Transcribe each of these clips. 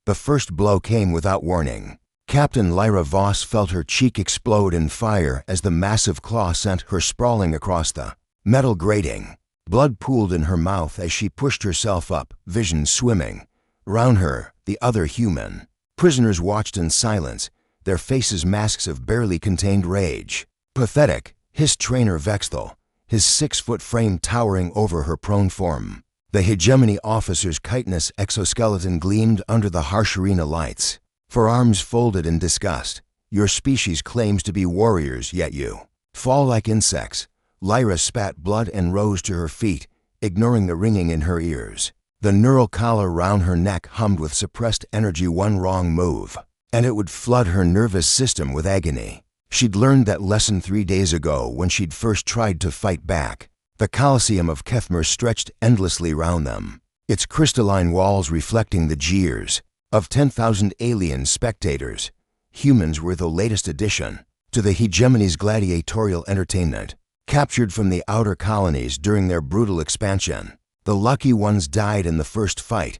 The first blow came without warning. Captain Lyra Voss felt her cheek explode in fire as the massive claw sent her sprawling across the metal grating. Blood pooled in her mouth as she pushed herself up, vision swimming. Around her, the other human prisoners watched in silence, their faces masks of barely contained rage. Pathetic, hissed trainer Vexthal, his 6-foot frame towering over her prone form. The hegemony officer's chitinous exoskeleton gleamed under the harsh arena lights. Forearms folded in disgust. Your species claims to be warriors, yet you fall like insects. Lyra spat blood and rose to her feet, ignoring the ringing in her ears. The neural collar round her neck hummed with suppressed energy. One wrong move, and it would flood her nervous system with agony. She'd learned that lesson 3 days ago when she'd first tried to fight back. The Colosseum of Kethmer stretched endlessly round them, its crystalline walls reflecting the jeers of 10,000 alien spectators. Humans were the latest addition to the hegemony's gladiatorial entertainment, captured from the outer colonies during their brutal expansion. The lucky ones died in the first fight.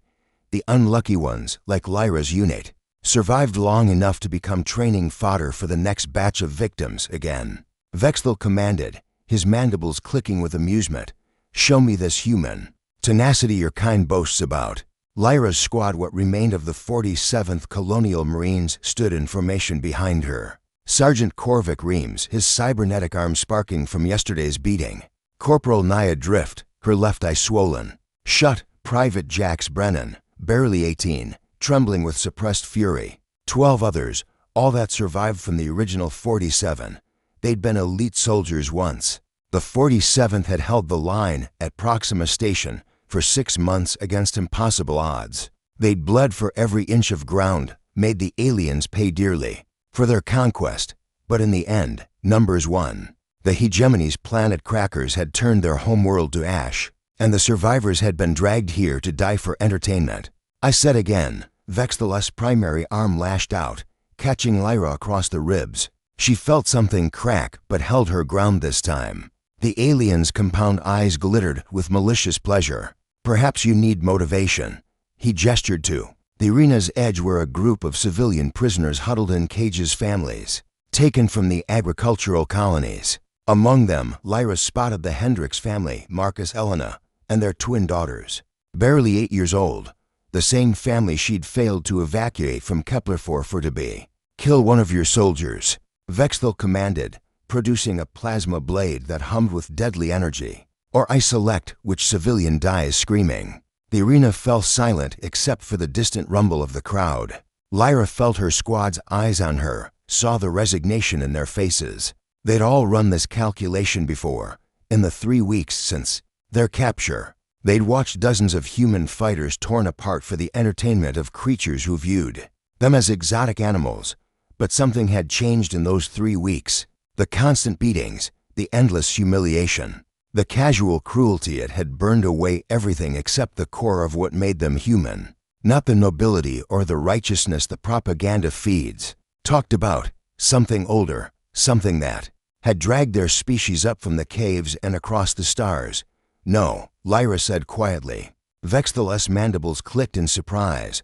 The unlucky ones, like Lyra's unit, survived long enough to become training fodder for the next batch of victims again. Vexthal commanded, his mandibles clicking with amusement. Show me this human tenacity your kind boasts about. Lyra's squad, what remained of the 47th Colonial Marines, stood in formation behind her. Sergeant Korvik Reams, his cybernetic arm sparking from yesterday's beating. Corporal Nia Drift, her left eye swollen shut. Private Jax Brennan, barely 18, trembling with suppressed fury. 12 others, all that survived from the original 47. They'd been elite soldiers once. The 47th had held the line at Proxima Station for 6 months against impossible odds. They'd bled for every inch of ground, made the aliens pay dearly for their conquest, but in the end, numbers won. The hegemony's planet crackers had turned their homeworld to ash, and the survivors had been dragged here to die for entertainment. I said again. Vexthal's primary arm lashed out, catching Lyra across the ribs. She felt something crack, but held her ground this time. The alien's compound eyes glittered with malicious pleasure. Perhaps you need motivation. He gestured to the arena's edge where a group of civilian prisoners huddled in cages, families taken from the agricultural colonies. Among them, Lyra spotted the Hendricks family, Marcus Elena, and their twin daughters. Barely 8 years old, the same family she'd failed to evacuate from Kepler-4 for to be. Kill one of your soldiers, Vexthal commanded, producing a plasma blade that hummed with deadly energy. Or I select which civilian dies screaming. The arena fell silent except for the distant rumble of the crowd. Lyra felt her squad's eyes on her, saw the resignation in their faces. They'd all run this calculation before. In the 3 weeks since their capture, they'd watched dozens of human fighters torn apart for the entertainment of creatures who viewed them as exotic animals. But something had changed in those 3 weeks. The constant beatings, the endless humiliation, the casual cruelty. It had burned away everything except the core of what made them human. Not the nobility or the righteousness the propaganda feeds talked about. Something older, something that had dragged their species up from the caves and across the stars. No, Lyra said quietly. Vexthal's mandibles clicked in surprise.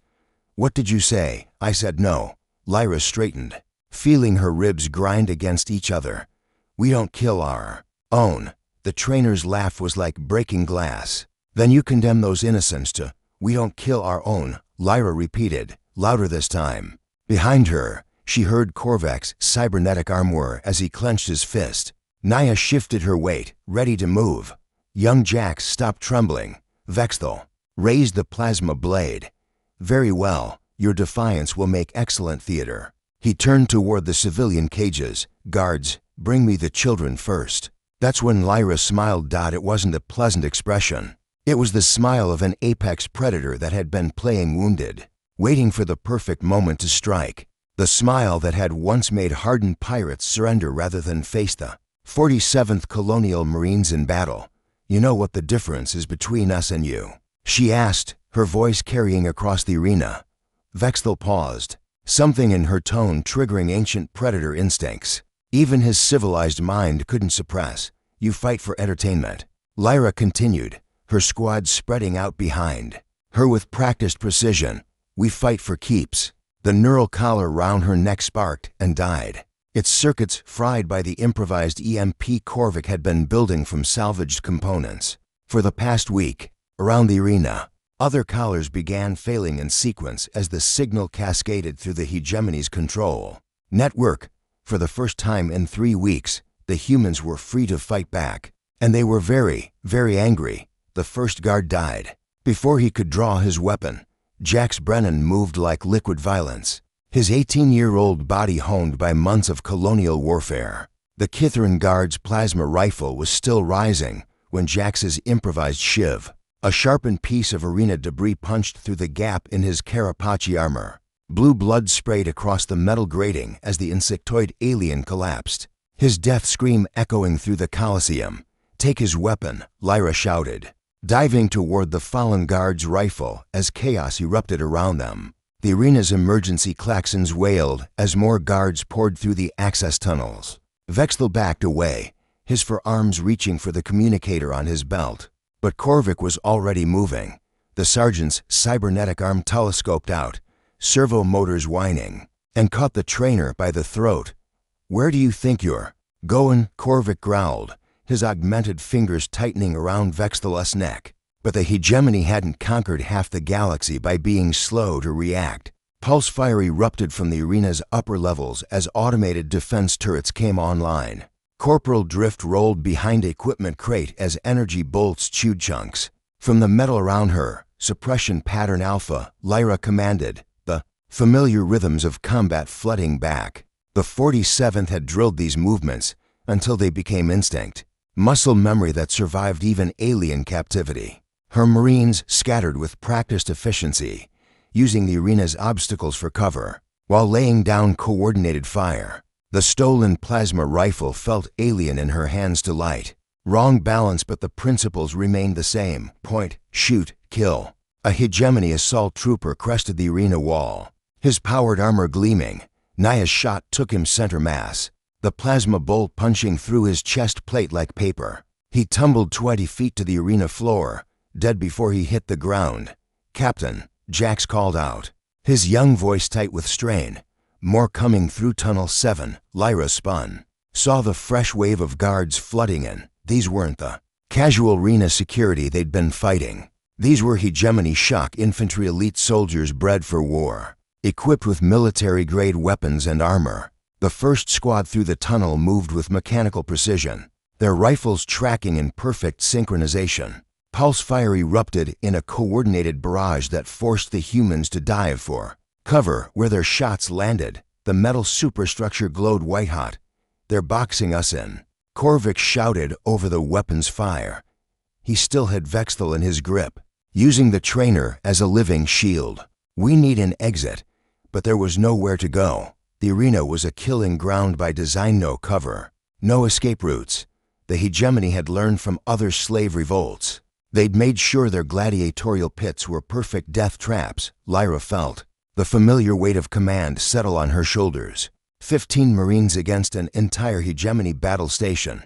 What did you say? I said no. Lyra straightened, feeling her ribs grind against each other. We don't kill our own. The trainer's laugh was like breaking glass. Then you condemn those innocents to, we don't kill our own, Lyra repeated, louder this time. Behind her, she heard Korvak's cybernetic arm whir as he clenched his fist. Nia shifted her weight, ready to move. Young Jax stopped trembling. Vexthal raised the plasma blade. Very well. Your defiance will make excellent theater. He turned toward the civilian cages. Guards, bring me the children first. That's when Lyra smiled. It wasn't a pleasant expression. It was the smile of an apex predator that had been playing wounded, waiting for the perfect moment to strike. The smile that had once made hardened pirates surrender rather than face the 47th Colonial Marines in battle. You know what the difference is between us and you? She asked, her voice carrying across the arena. Vexthal paused, something in her tone triggering ancient predator instincts. Even his civilized mind couldn't suppress. You fight for entertainment. Lyra continued, her squad spreading out behind her with practiced precision. We fight for keeps. The neural collar round her neck sparked and died. Its circuits fried by the improvised EMP Korvac had been building from salvaged components. For the past week, around the arena, other collars began failing in sequence as the signal cascaded through the hegemony's control network. For the first time in 3 weeks, the humans were free to fight back. And they were very, very angry. The first guard died. Before he could draw his weapon, Jax Brennan moved like liquid violence, his 18-year-old body honed by months of colonial warfare. The Kithrin Guard's plasma rifle was still rising when Jax's improvised shiv, a sharpened piece of arena debris, punched through the gap in his Carapace armor. Blue blood sprayed across the metal grating as the insectoid alien collapsed, his death scream echoing through the Colosseum. "Take his weapon," Lyra shouted, diving toward the fallen guard's rifle as chaos erupted around them. The arena's emergency klaxons wailed as more guards poured through the access tunnels. Vexthal backed away, his forearms reaching for the communicator on his belt. But Korvac was already moving. The sergeant's cybernetic arm telescoped out, servo motors whining, and caught the trainer by the throat. "Where do you think you're going?" Korvac growled, his augmented fingers tightening around Vexthal's neck. But the hegemony hadn't conquered half the galaxy by being slow to react. Pulse fire erupted from the arena's upper levels as automated defense turrets came online. Corporal drift rolled behind equipment crate as energy bolts chewed chunks. From the metal around her, suppression pattern alpha, Lyra commanded, the familiar rhythms of combat flooding back. The 47th had drilled these movements until they became instinct, muscle memory that survived even alien captivity. Her Marines scattered with practiced efficiency, using the arena's obstacles for cover, while laying down coordinated fire. The stolen plasma rifle felt alien in her hands to light. Wrong balance, but the principles remained the same: point, shoot, kill. A hegemony assault trooper crested the arena wall, his powered armor gleaming. Naya's shot took him center mass, the plasma bolt punching through his chest plate like paper. He tumbled 20 feet to the arena floor, dead before he hit the ground. "Captain," Jax called out, his young voice tight with strain. "More coming through Tunnel 7. Lyra spun, saw the fresh wave of guards flooding in. These weren't the casual arena security they'd been fighting. These were hegemony shock infantry, elite soldiers bred for war, equipped with military-grade weapons and armor. The first squad through the tunnel moved with mechanical precision, their rifles tracking in perfect synchronization. Pulse fire erupted in a coordinated barrage that forced the humans to dive for cover where their shots landed. The metal superstructure glowed white-hot. "They're boxing us in," Korvac shouted over the weapon's fire. He still had Vexthal in his grip, using the trainer as a living shield. "We need an exit," but there was nowhere to go. The arena was a killing ground by design. No cover, no escape routes. The hegemony had learned from other slave revolts. They'd made sure their gladiatorial pits were perfect death traps. Lyra felt the familiar weight of command settle on her shoulders. 15 Marines against an entire hegemony battle station.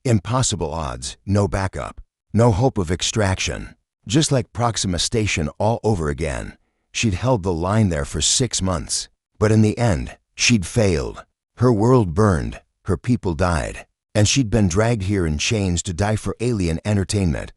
Impossible odds, no backup, no hope of extraction. Just like Proxima Station all over again. She'd held the line there for 6 months. But in the end, she'd failed. Her world burned, her people died, and she'd been dragged here in chains to die for alien entertainment.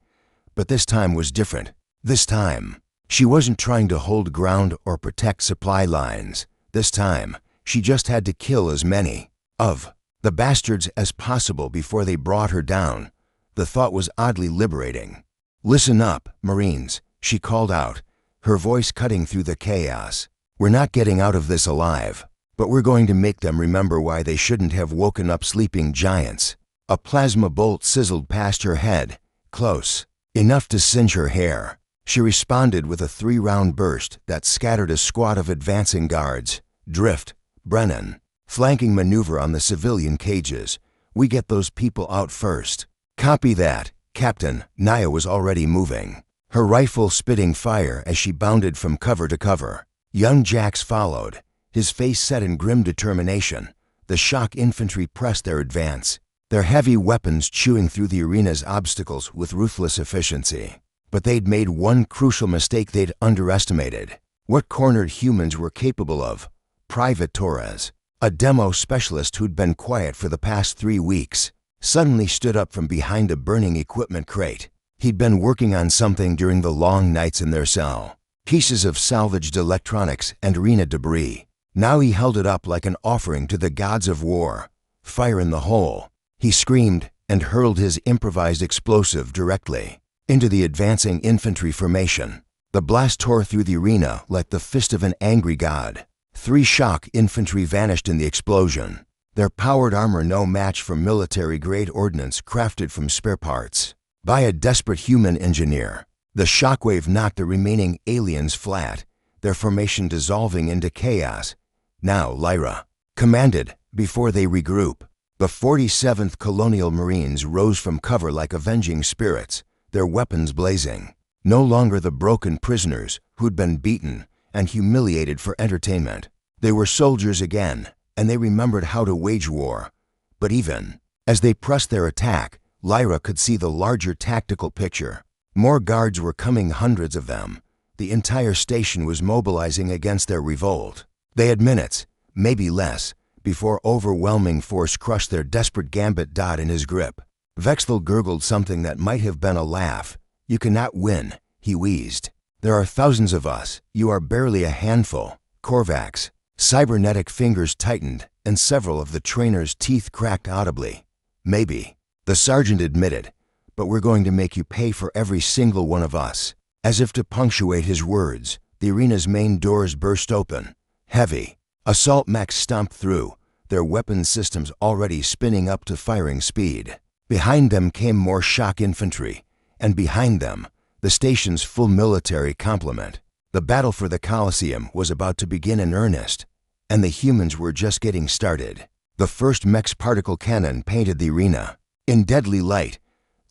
But this time was different. This time, she wasn't trying to hold ground or protect supply lines. This time, she just had to kill as many of the bastards as possible before they brought her down. The thought was oddly liberating. "Listen up, Marines," she called out, her voice cutting through the chaos. "We're not getting out of this alive, but we're going to make them remember why they shouldn't have woken up sleeping giants." A plasma bolt sizzled past her head, close, enough to singe her hair. She responded with a 3-round burst that scattered a squad of advancing guards. Drift, Brennan, flanking maneuver on the civilian cages. "We get those people out first." "Copy that, Captain." Naya was already moving, her rifle spitting fire as she bounded from cover to cover. Young Jax followed, his face set in grim determination. The shock infantry pressed their advance, their heavy weapons chewing through the arena's obstacles with ruthless efficiency. But they'd made one crucial mistake. They'd underestimated what cornered humans were capable of. Private Torres, a demo specialist who'd been quiet for the past 3 weeks, suddenly stood up from behind a burning equipment crate. He'd been working on something during the long nights in their cell. Pieces of salvaged electronics and arena debris. Now he held it up like an offering to the gods of war. Fire in the hole. He screamed and hurled his improvised explosive directly into the advancing infantry formation. The blast tore through the arena like the fist of an angry god. 3 shock infantry vanished in the explosion, their powered armor no match for military-grade ordnance crafted from spare parts by a desperate human engineer. The shockwave knocked the remaining aliens flat, their formation dissolving into chaos. Now Lyra commanded before they regroup. The 47th Colonial Marines rose from cover like avenging spirits, their weapons blazing. No longer the broken prisoners who'd been beaten and humiliated for entertainment. They were soldiers again, and they remembered how to wage war. But even as they pressed their attack, Lyra could see the larger tactical picture. More guards were coming, hundreds of them. The entire station was mobilizing against their revolt. They had minutes, maybe less, before overwhelming force crushed their desperate gambit. In his grip, Vexthal gurgled something that might have been a laugh. "You cannot win," he wheezed. "There are thousands of us. You are barely a handful." Korvax. Cybernetic fingers tightened, and several of the trainer's teeth cracked audibly. "Maybe," the sergeant admitted, "but we're going to make you pay for every single one of us." As if to punctuate his words, the arena's main doors burst open. Heavy assault mechs stomped through, their weapons systems already spinning up to firing speed. Behind them came more shock infantry, and behind them, the station's full military complement. The battle for the Colosseum was about to begin in earnest, and the humans were just getting started. The first mech's particle cannon painted the arena. In deadly light,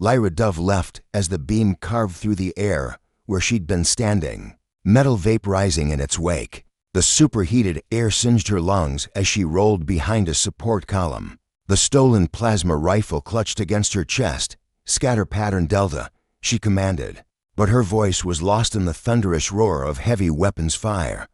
Lyra Dove left as the beam carved through the air where she'd been standing, metal vaporizing in its wake. The superheated air singed her lungs as she rolled behind a support column. The stolen plasma rifle clutched against her chest. "Scatter pattern Delta," she commanded, but her voice was lost in the thunderous roar of heavy weapons fire.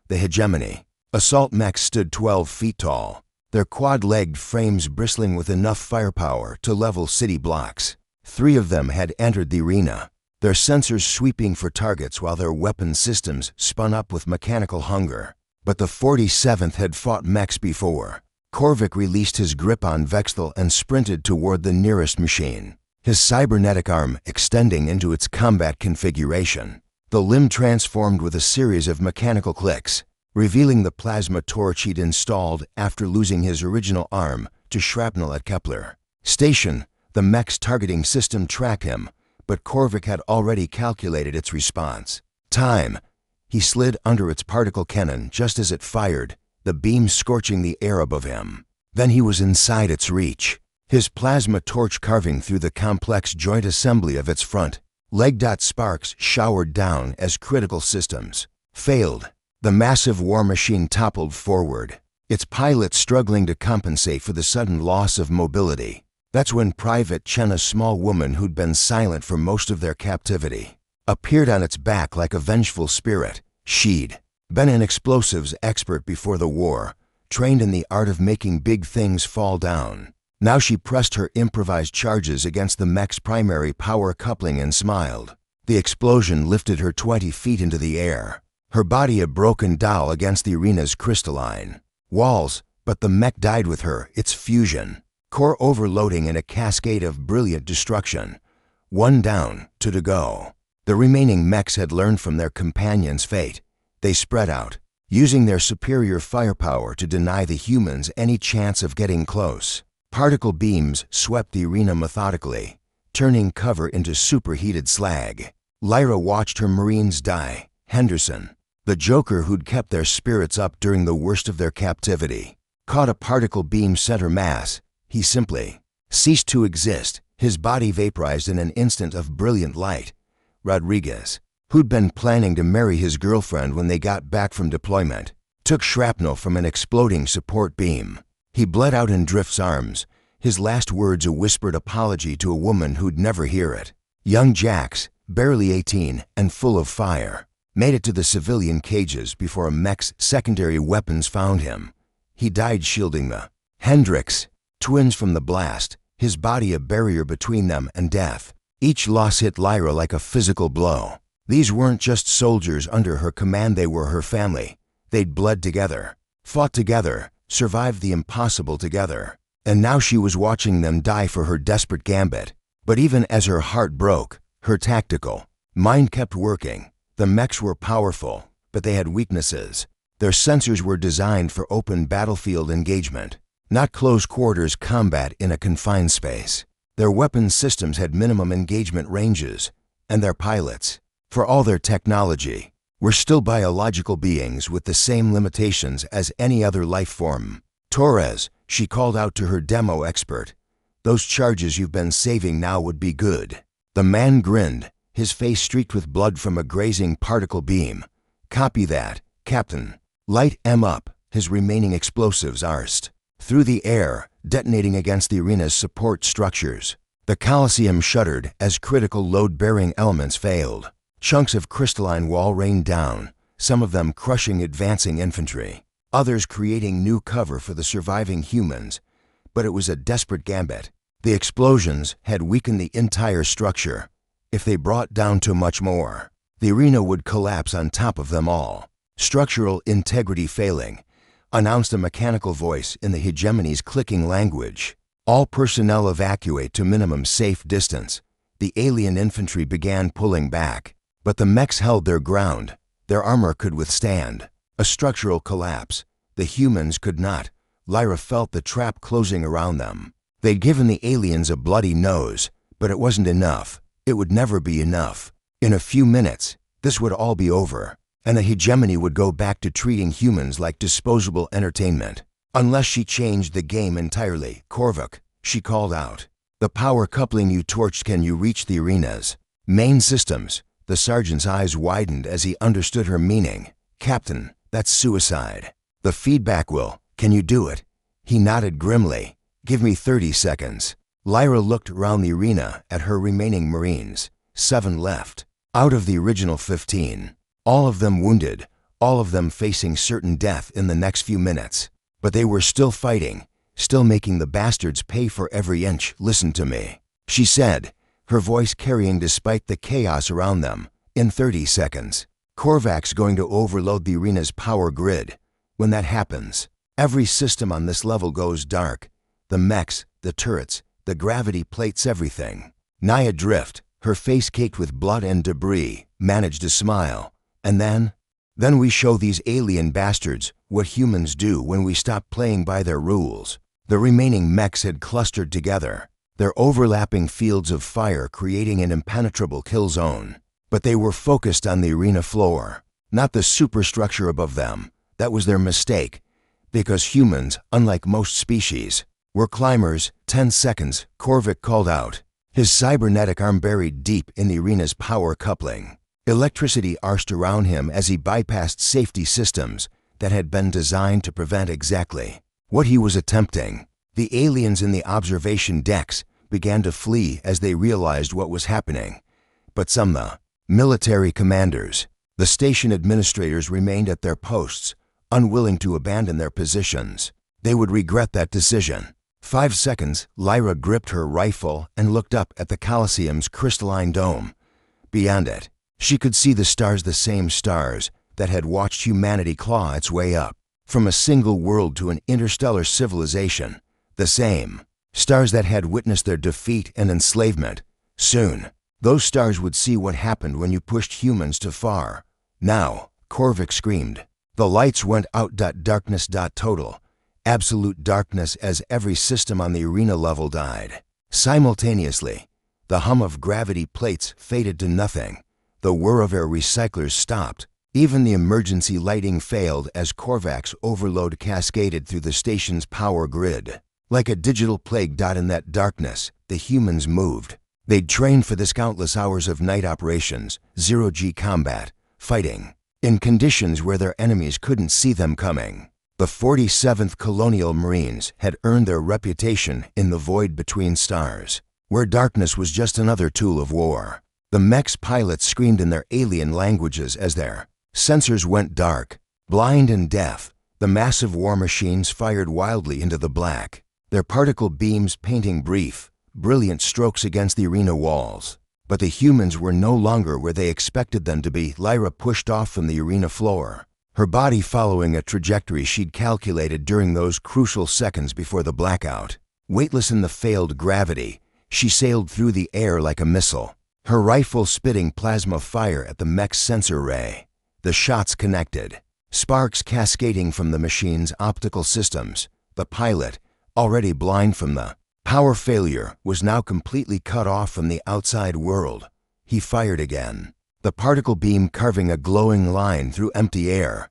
The hegemony. Assault mechs stood 12 feet tall, their quad-legged frames bristling with enough firepower to level city blocks. 3 of them had entered the arena, their sensors sweeping for targets while their weapon systems spun up with mechanical hunger. But the 47th had fought mechs before. Korvik released his grip on Vexthal and sprinted toward the nearest machine, his cybernetic arm extending into its combat configuration. The limb transformed with a series of mechanical clicks, revealing the plasma torch he'd installed after losing his original arm to shrapnel at Kepler Station. The mech's targeting system tracked him, but Korvik had already calculated its response time. He slid under its particle cannon just as it fired, the beam scorching the air above him. Then he was inside its reach, his plasma torch carving through the complex joint assembly of its front leg. Sparks showered down as critical systems failed. The massive war machine toppled forward, its pilot struggling to compensate for the sudden loss of mobility. That's when Private Chen, a small woman who'd been silent for most of their captivity, appeared on its back like a vengeful spirit. She'd been an explosives expert before the war, trained in the art of making big things fall down. Now she pressed her improvised charges against the mech's primary power coupling and smiled. The explosion lifted her 20 feet into the air, her body a broken doll against the arena's crystalline walls, but the mech died with her, its fusion core overloading in a cascade of brilliant destruction. 1 down, 2 to go. The remaining mechs had learned from their companion's fate. They spread out, using their superior firepower to deny the humans any chance of getting close. Particle beams swept the arena methodically, turning cover into superheated slag. Lyra watched her Marines die. Henderson, the Joker who'd kept their spirits up during the worst of their captivity, caught a particle beam center mass. He simply ceased to exist, his body vaporized in an instant of brilliant light. Rodriguez, who'd been planning to marry his girlfriend when they got back from deployment, took shrapnel from an exploding support beam. He bled out in Drift's arms, his last words a whispered apology to a woman who'd never hear it. Young Jax, barely 18 and full of fire, made it to the civilian cages before a mech's secondary weapons found him. He died shielding the Hendricks twins from the blast, his body a barrier between them and death. Each loss hit Lyra like a physical blow. These weren't just soldiers under her command, they were her family. They'd bled together, fought together, survived the impossible together. And now she was watching them die for her desperate gambit. But even as her heart broke, her tactical mind kept working. The mechs were powerful, but they had weaknesses. Their sensors were designed for open battlefield engagement, not close quarters combat in a confined space. Their weapon systems had minimum engagement ranges, and their pilots, for all their technology, were still biological beings with the same limitations as any other life form. "Torres," she called out to her demo expert, "those charges you've been saving now would be good." The man grinned, his face streaked with blood from a grazing particle beam. "Copy that, Captain." "Light 'em up." His remaining explosives arsed through the air, detonating against the arena's support structures. The Coliseum shuddered as critical load-bearing elements failed. Chunks of crystalline wall rained down, some of them crushing advancing infantry, others creating new cover for the surviving humans. But it was a desperate gambit. The explosions had weakened the entire structure. If they brought down too much more, the arena would collapse on top of them all. "Structural integrity failing," announced a mechanical voice in the hegemony's clicking language. "All personnel evacuate to minimum safe distance." The alien infantry began pulling back, but the mechs held their ground. Their armor could withstand a structural collapse. The humans could not. Lyra felt the trap closing around them. They'd given the aliens a bloody nose, but it wasn't enough. It would never be enough. In a few minutes, this would all be over, and the hegemony would go back to treating humans like disposable entertainment. Unless she changed the game entirely. "Korvac," she called out. "The power coupling you torched, can you reach the arenas main systems?" The sergeant's eyes widened as he understood her meaning. "Captain, that's suicide." "The feedback will. Can you do it?" He nodded grimly. "Give me 30 seconds. Lyra looked around the arena at her remaining Marines. 7 left, out of the original 15. All of them wounded, all of them facing certain death in the next few minutes. But they were still fighting, still making the bastards pay for every inch. "Listen to me," she said, her voice carrying despite the chaos around them. "In 30 seconds, Korvac's going to overload the arena's power grid. When that happens, every system on this level goes dark. The mechs, the turrets, the gravity plates, everything." Naya Drift, her face caked with blood and debris, managed to smile. "And then we show these alien bastards what humans do when we stop playing by their rules." The remaining mechs had clustered together, their overlapping fields of fire creating an impenetrable kill zone. But they were focused on the arena floor, not the superstructure above them. That was their mistake, because humans, unlike most species, were climbers. 10 seconds, Korvac called out, his cybernetic arm buried deep in the arena's power coupling. Electricity arsed around him as he bypassed safety systems that had been designed to prevent exactly what he was attempting. The aliens in the observation decks began to flee as they realized what was happening. But some the military commanders, the station administrators remained at their posts, unwilling to abandon their positions. They would regret that decision. 5 seconds, Lyra gripped her rifle and looked up at the Coliseum's crystalline dome. Beyond it, she could see the stars, the same stars that had watched humanity claw its way up from a single world to an interstellar civilization. The same stars that had witnessed their defeat and enslavement. Soon, those stars would see what happened when you pushed humans too far. "Now," Korvac screamed. The lights went out. Darkness. Total, absolute darkness as every system on the arena level died. Simultaneously, the hum of gravity plates faded to nothing. The whir of air recyclers stopped. Even the emergency lighting failed as Korvac's overload cascaded through the station's power grid. Like a digital plague. In that darkness, the humans moved. They'd trained for this, countless hours of night operations, zero-G combat, fighting in conditions where their enemies couldn't see them coming. The 47th Colonial Marines had earned their reputation in the void between stars, where darkness was just another tool of war. The mech's pilots screamed in their alien languages as their Sensors went dark. Blind and deaf, the massive war machines fired wildly into the black, their particle beams painting brief, brilliant strokes against the arena walls. But the humans were no longer where they expected them to be. Lyra pushed off from the arena floor, her body following a trajectory she'd calculated during those crucial seconds before the blackout. Weightless in the failed gravity, she sailed through the air like a missile, her rifle spitting plasma fire at the mech's sensor ray. The shots connected, sparks cascading from the machine's optical systems. The pilot, already blind from the power failure, was now completely cut off from the outside world. He fired again, the particle beam carving a glowing line through empty air.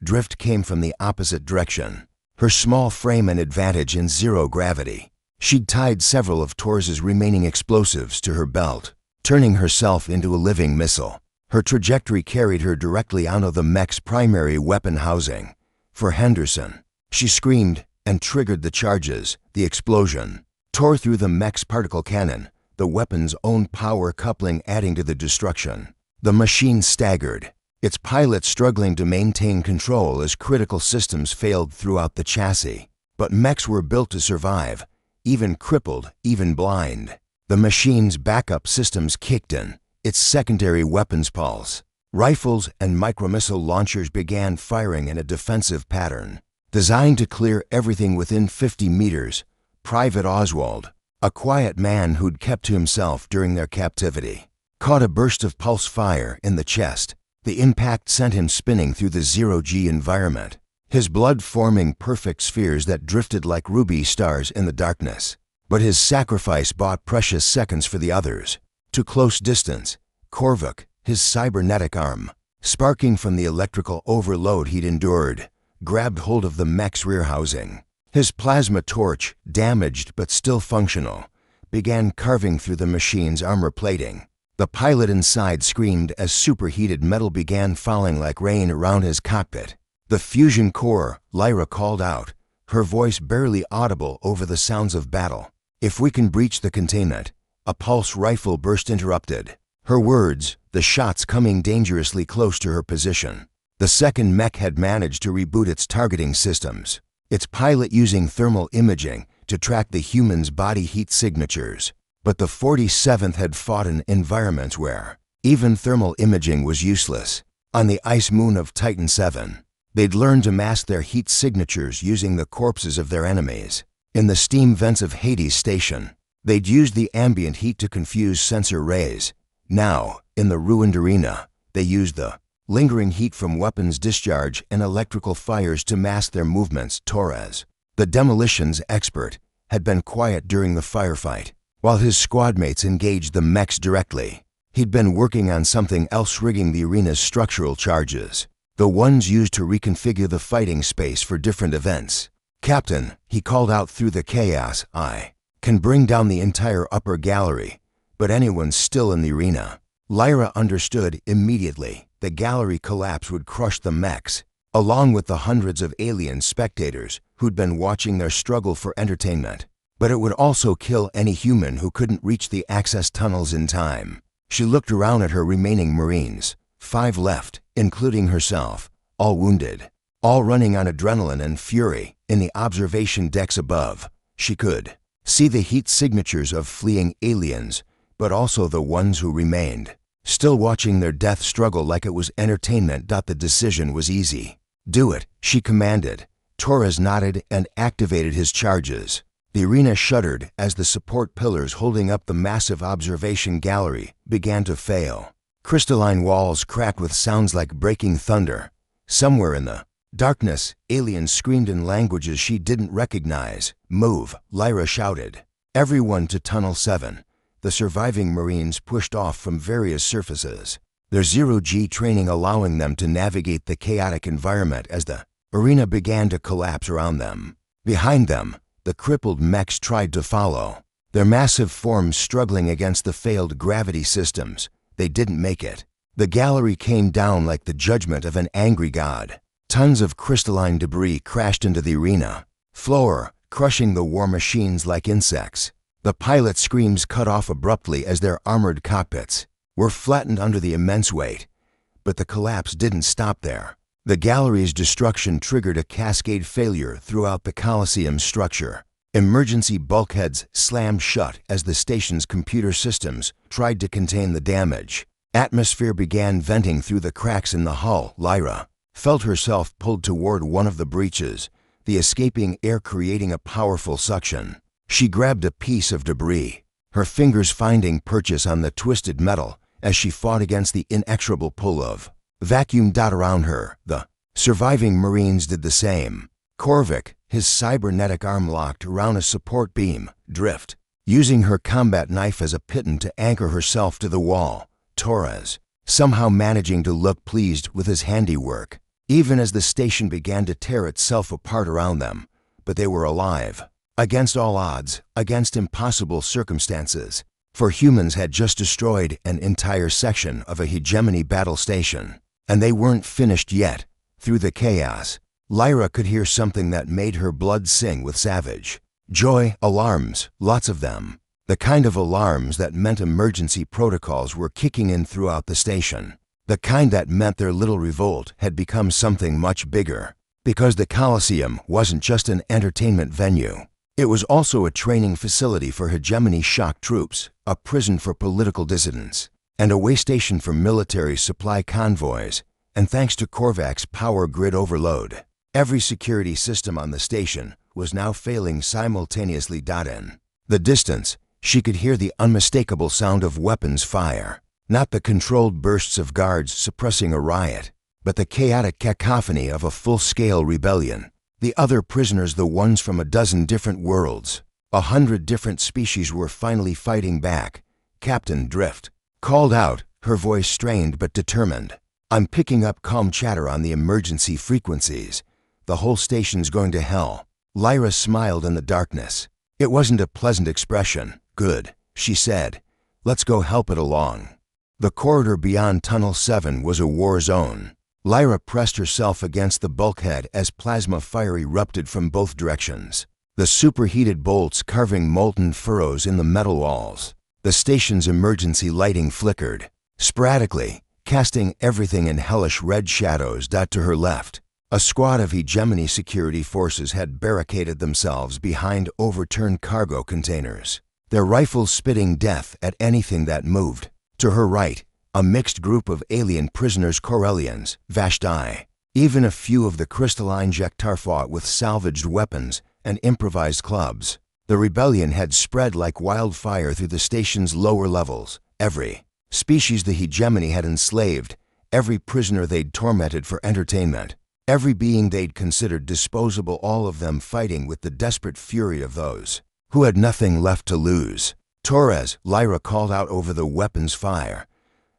Drift came from the opposite direction, her small frame an advantage in zero gravity. She'd tied several of Torres's remaining explosives to her belt, turning herself into a living missile. Her trajectory carried her directly out of the mech's primary weapon housing. For Henderson, she screamed and triggered the charges. The explosion tore through the mech's particle cannon, the weapon's own power coupling adding to the destruction. The machine staggered, its pilot struggling to maintain control as critical systems failed throughout the chassis. But mechs were built to survive, even crippled, even blind. The machine's backup systems kicked in, its secondary weapons pulse. Rifles and micromissile launchers began firing in a defensive pattern, designed to clear everything within 50 meters. Private Oswald, a quiet man who'd kept to himself during their captivity, caught a burst of pulse fire in the chest. The impact sent him spinning through the zero-G environment, his blood forming perfect spheres that drifted like ruby stars in the darkness. But his sacrifice bought precious seconds for the others. To close distance, Korvuk, his cybernetic arm, sparking from the electrical overload he'd endured, grabbed hold of the mech's rear housing. His plasma torch, damaged but still functional, began carving through the machine's armor plating. The pilot inside screamed as superheated metal began falling like rain around his cockpit. "The fusion core," Lyra called out, her voice barely audible over the sounds of battle. "If we can breach the containment." A pulse rifle burst interrupted her words, the shots coming dangerously close to her position. The second mech had managed to reboot its targeting systems, its pilot using thermal imaging to track the human's body heat signatures. But the 47th had fought in environments where even thermal imaging was useless. On the ice moon of Titan 7, they'd learned to mask their heat signatures using the corpses of their enemies. In the steam vents of Hades Station, they'd used the ambient heat to confuse sensor rays. Now, in the ruined arena, they used the lingering heat from weapons discharge and electrical fires to mask their movements. Torres, the demolitions expert, had been quiet during the firefight, while his squadmates engaged the mechs directly. He'd been working on something else, rigging the arena's structural charges, the ones used to reconfigure the fighting space for different events. "Captain," he called out through the chaos, "I can bring down the entire upper gallery, but anyone still in the arena." Lyra understood immediately. The gallery collapse would crush the mechs, along with the hundreds of alien spectators who'd been watching their struggle for entertainment. But it would also kill any human who couldn't reach the access tunnels in time. She looked around at her remaining Marines, 5 left, including herself, all wounded, all running on adrenaline and fury. In the observation decks above, she could see the heat signatures of fleeing aliens, but also the ones who remained, still watching their death struggle like it was entertainment. The decision was easy. "Do it," she commanded. Torres nodded and activated his charges. The arena shuddered as the support pillars holding up the massive observation gallery began to fail. Crystalline walls cracked with sounds like breaking thunder. Somewhere in the darkness, aliens screamed in languages she didn't recognize. "Move," Lyra shouted. "Everyone to Tunnel 7. The surviving Marines pushed off from various surfaces, their zero-G training allowing them to navigate the chaotic environment as the arena began to collapse around them. Behind them, the crippled mechs tried to follow, their massive forms struggling against the failed gravity systems. They didn't make it. The gallery came down like the judgment of an angry god. Tons of crystalline debris crashed into the arena floor, crushing the war machines like insects. The pilot screams cut off abruptly as their armored cockpits were flattened under the immense weight. But the collapse didn't stop there. The gallery's destruction triggered a cascade failure throughout the Coliseum structure. Emergency bulkheads slammed shut as the station's computer systems tried to contain the damage. Atmosphere began venting through the cracks in the hull. Lyra felt herself pulled toward one of the breaches, the escaping air creating a powerful suction. She grabbed a piece of debris, her fingers finding purchase on the twisted metal as she fought against the inexorable pull of vacuum. Around her, the surviving Marines did the same. Korvac, his cybernetic arm locked around a support beam, Drift, using her combat knife as a piton to anchor herself to the wall. Torres, somehow managing to look pleased with his handiwork, even as the station began to tear itself apart around them. But they were alive. Against all odds, against impossible circumstances. For humans had just destroyed an entire section of a hegemony battle station. And they weren't finished yet. Through the chaos, Lyra could hear something that made her blood sing with savage joy. Alarms, lots of them. The kind of alarms that meant emergency protocols were kicking in throughout the station. The kind that meant their little revolt had become something much bigger. Because the Coliseum wasn't just an entertainment venue. It was also a training facility for hegemony shock troops, a prison for political dissidents, and a way station for military supply convoys. And thanks to Korvac's power grid overload, every security system on the station was now failing simultaneously. In the distance, she could hear the unmistakable sound of weapons fire, not the controlled bursts of guards suppressing a riot, but the chaotic cacophony of a full-scale rebellion. The other prisoners, the ones from a dozen different worlds, 100 different species, were finally fighting back. Captain Drift called out, her voice strained but determined. "I'm picking up calm chatter on the emergency frequencies. The whole station's going to hell." Lyra smiled in the darkness. It wasn't a pleasant expression. "Good," she said. "Let's go help it along." The corridor beyond Tunnel 7 was a war zone. Lyra pressed herself against the bulkhead as plasma fire erupted from both directions, the superheated bolts carving molten furrows in the metal walls. The station's emergency lighting flickered, sporadically, casting everything in hellish red shadows. To her left, a squad of hegemony security forces had barricaded themselves behind overturned cargo containers, their rifles spitting death at anything that moved. To her right, a mixed group of alien prisoners, Corellians, Vashti. Even a few of the crystalline Jektar fought with salvaged weapons and improvised clubs. The rebellion had spread like wildfire through the station's lower levels. Every species the hegemony had enslaved, every prisoner they'd tormented for entertainment, every being they'd considered disposable, all of them fighting with the desperate fury of those who had nothing left to lose. "Torres," Lyra called out over the weapons fire.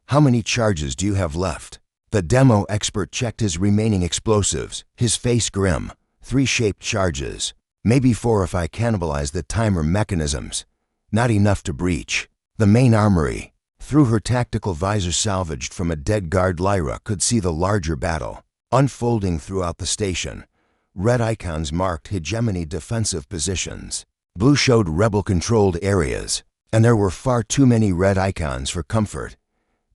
"How many charges do you have left?" The demo expert checked his remaining explosives, his face grim. 3 shaped charges. Maybe 4 if I cannibalize the timer mechanisms. Not enough to breach the main armory. Through her tactical visor salvaged from a dead guard, Lyra could see the larger battle unfolding throughout the station. Red icons marked hegemony defensive positions. Blue showed rebel-controlled areas, and there were far too many red icons for comfort.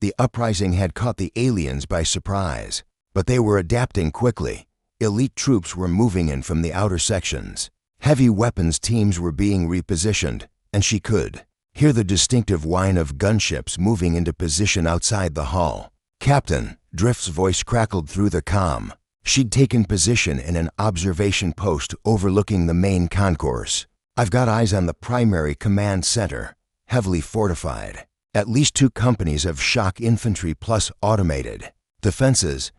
The uprising had caught the aliens by surprise, but they were adapting quickly. Elite troops were moving in from the outer sections. Heavy weapons teams were being repositioned, and she could hear the distinctive whine of gunships moving into position outside the hull. "Captain," Drift's voice crackled through the comm. She'd taken position in an observation post overlooking the main concourse. "I've got eyes on the primary command center, heavily fortified. At least 2 companies of shock infantry plus automated defenses."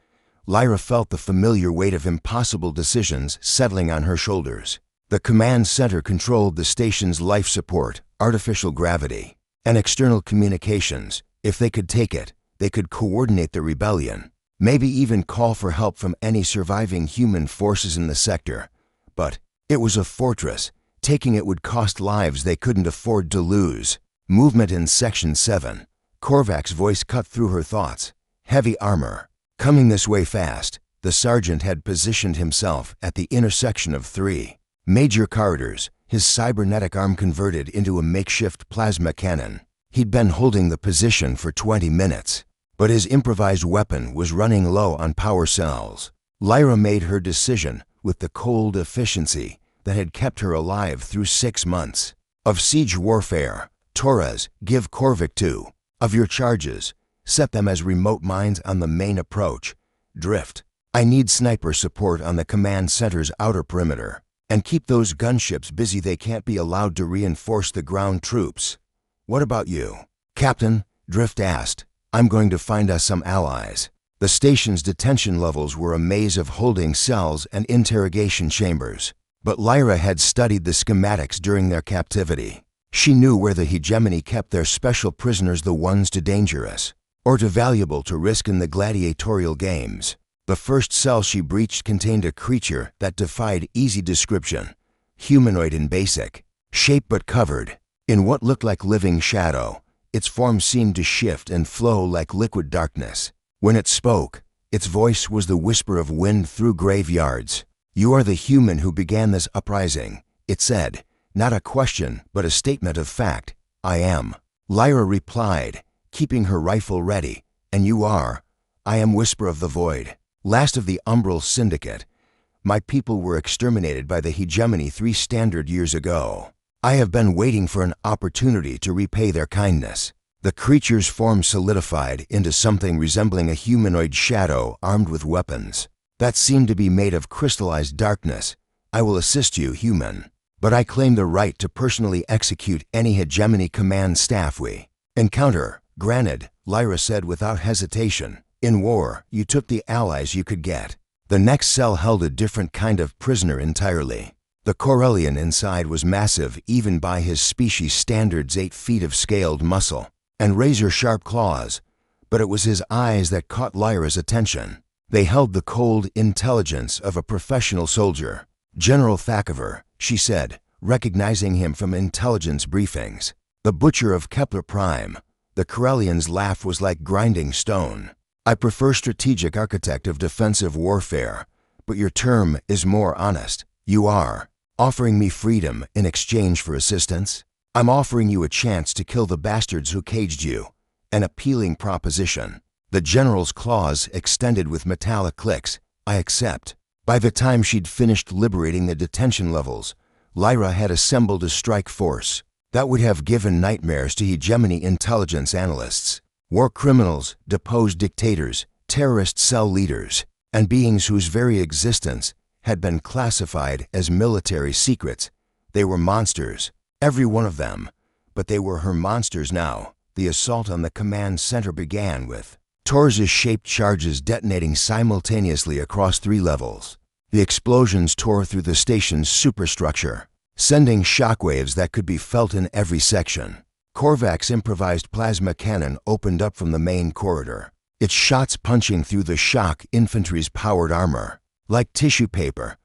Lyra felt the familiar weight of impossible decisions settling on her shoulders. The command center controlled the station's life support, artificial gravity, and external communications. If they could take it, they could coordinate the rebellion, maybe even call for help from any surviving human forces in the sector. But it was a fortress. Taking it would cost lives they couldn't afford to lose. "Movement in Section 7. Korvac's voice cut through her thoughts. "Heavy armor. Coming this way fast." The sergeant had positioned himself at the intersection of 3 major corridors, his cybernetic arm converted into a makeshift plasma cannon. He'd been holding the position for 20 minutes. but his improvised weapon was running low on power cells. Lyra made her decision with the cold efficiency that had kept her alive through 6 months. Of siege warfare, Torres, give Korvik 2. Of your charges, set them as remote mines on the main approach. Drift. I need sniper support on the command center's outer perimeter. And keep those gunships busy. They can't be allowed to reinforce the ground troops. What about you? Captain, Drift asked. I'm going to find us some allies. The station's detention levels were a maze of holding cells and interrogation chambers. But Lyra had studied the schematics during their captivity. She knew where the hegemony kept their special prisoners, the ones too dangerous or too valuable to risk in the gladiatorial games. The first cell she breached contained a creature that defied easy description. Humanoid in basic shape but covered in what looked like living shadow. Its form seemed to shift and flow like liquid darkness. When it spoke, its voice was the whisper of wind through graveyards. You are the human who began this uprising, it said, not a question but a statement of fact. I am. Lyra replied, keeping her rifle ready. And you are? I am Whisper of the Void, last of the Umbral Syndicate. My people were exterminated by the hegemony 3 standard years ago. I have been waiting for an opportunity to repay their kindness. The creature's form solidified into something resembling a humanoid shadow armed with weapons that seemed to be made of crystallized darkness. I will assist you, human, but I claim the right to personally execute any hegemony command staff we encounter. Granted, Lyra said without hesitation. In war, you took the allies you could get. The next cell held a different kind of prisoner entirely. The Corellian inside was massive even by his species standards, 8 feet of scaled muscle and razor-sharp claws, but it was his eyes that caught Lyra's attention. They held the cold intelligence of a professional soldier. General Thakover, she said, recognizing him from intelligence briefings. The butcher of Kepler Prime. The Corellian's laugh was like grinding stone. I prefer strategic architect of defensive warfare, but your term is more honest. You are offering me freedom in exchange for assistance. I'm offering you a chance to kill the bastards who caged you. An appealing proposition. The general's claws extended with metallic clicks. I accept. By the time she'd finished liberating the detention levels, Lyra had assembled a strike force that would have given nightmares to hegemony intelligence analysts. War criminals, deposed dictators, terrorist cell leaders, and beings whose very existence had been classified as military secrets. They were monsters, every one of them, but they were her monsters now. The assault on the command center began with Torres-shaped charges detonating simultaneously across 3 levels. The explosions tore through the station's superstructure, sending shockwaves that could be felt in every section. Korvak's improvised plasma cannon opened up from the main corridor, its shots punching through the shock infantry's powered armor. Like tissue paper,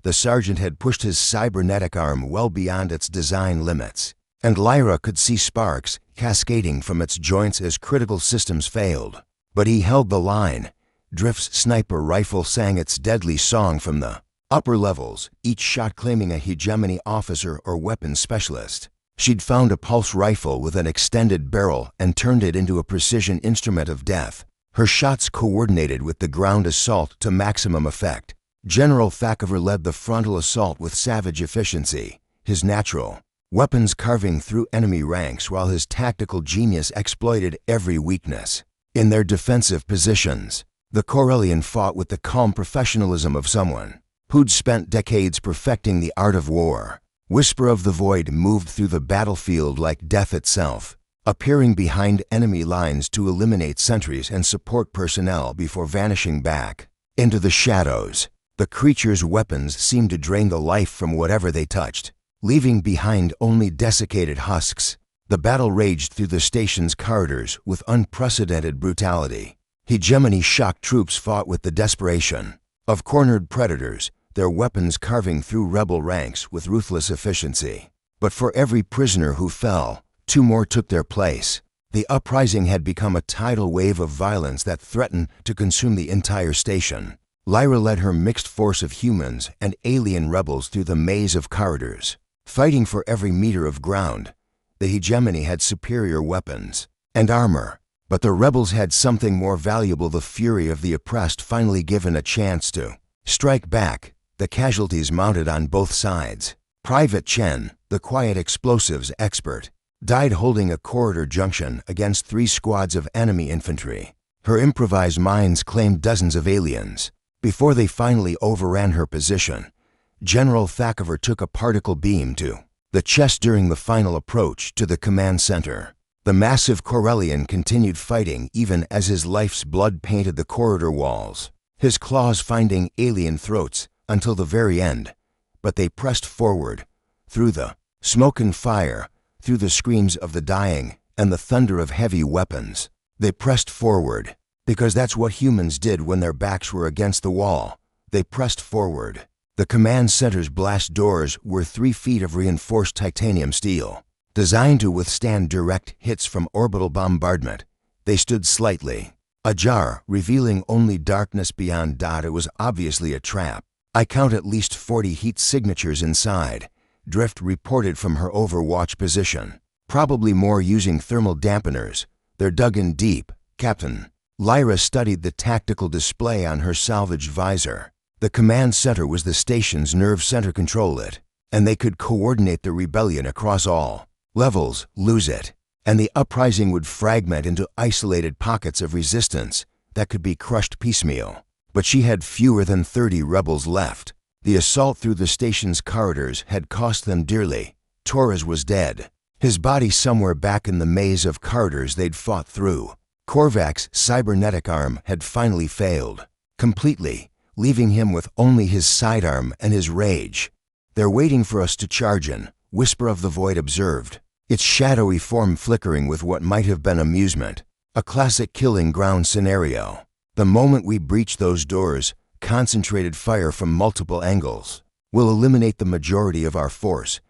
the sergeant had pushed his cybernetic arm well beyond its design limits, and Lyra could see sparks cascading from its joints as critical systems failed. But he held the line. Drift's sniper rifle sang its deadly song from the upper levels, each shot claiming a hegemony officer or weapons specialist. She'd found a pulse rifle with an extended barrel and turned it into a precision instrument of death. Her shots coordinated with the ground assault to maximum effect. General Thakover led the frontal assault with savage efficiency, his natural weapons carving through enemy ranks while his tactical genius exploited every weakness. In their defensive positions, the Corellian fought with the calm professionalism of someone who'd spent decades perfecting the art of war. Whisper of the Void moved through the battlefield like death itself, appearing behind enemy lines to eliminate sentries and support personnel before vanishing back into the shadows. The creature's weapons seemed to drain the life from whatever they touched, leaving behind only desiccated husks. The battle raged through the station's corridors with unprecedented brutality. Hegemony shock troops fought with the desperation of cornered predators, their weapons carving through rebel ranks with ruthless efficiency. But for every prisoner who fell, 2 more took their place. The uprising had become a tidal wave of violence that threatened to consume the entire station. Lyra led her mixed force of humans and alien rebels through the maze of corridors, fighting for every meter of ground. The hegemony had superior weapons and armor, But the rebels had something more valuable: the fury of the oppressed finally given a chance to strike back. The casualties mounted on both sides. Private Chen, the quiet explosives expert, died holding a corridor junction against 3 squads of enemy infantry. Her improvised mines claimed dozens of aliens. Before they finally overran her position, General Thackever took a particle beam to the chest during the final approach to the command center. The massive Corellian continued fighting even as his life's blood painted the corridor walls, his claws finding alien throats until the very end. But they pressed forward, through the smoke and fire, through the screams of the dying and the thunder of heavy weapons. They pressed forward, because that's what humans did when their backs were against the wall. They pressed forward. The command center's blast doors were 3 feet of reinforced titanium steel, designed to withstand direct hits from orbital bombardment. They stood slightly ajar, revealing only darkness beyond. It was obviously a trap. I count at least 40 heat signatures inside, Drift reported from her overwatch position. Probably more using thermal dampeners. They're dug in deep, Captain. Lyra studied the tactical display on her salvaged visor. The command center was the station's nerve center. Control it, and they could coordinate the rebellion across all levels. Lose it, and the uprising would fragment into isolated pockets of resistance that could be crushed piecemeal. But she had fewer than 30 rebels left. The assault through the station's corridors had cost them dearly. Torres was dead, his body somewhere back in the maze of corridors they'd fought through. Korvac's cybernetic arm had finally failed, completely, leaving him with only his sidearm and his rage. "They're waiting for us to charge in," Whisper of the Void observed, its shadowy form flickering with what might have been amusement. A classic killing ground scenario. The moment we breach those doors, concentrated fire from multiple angles will eliminate the majority of our force.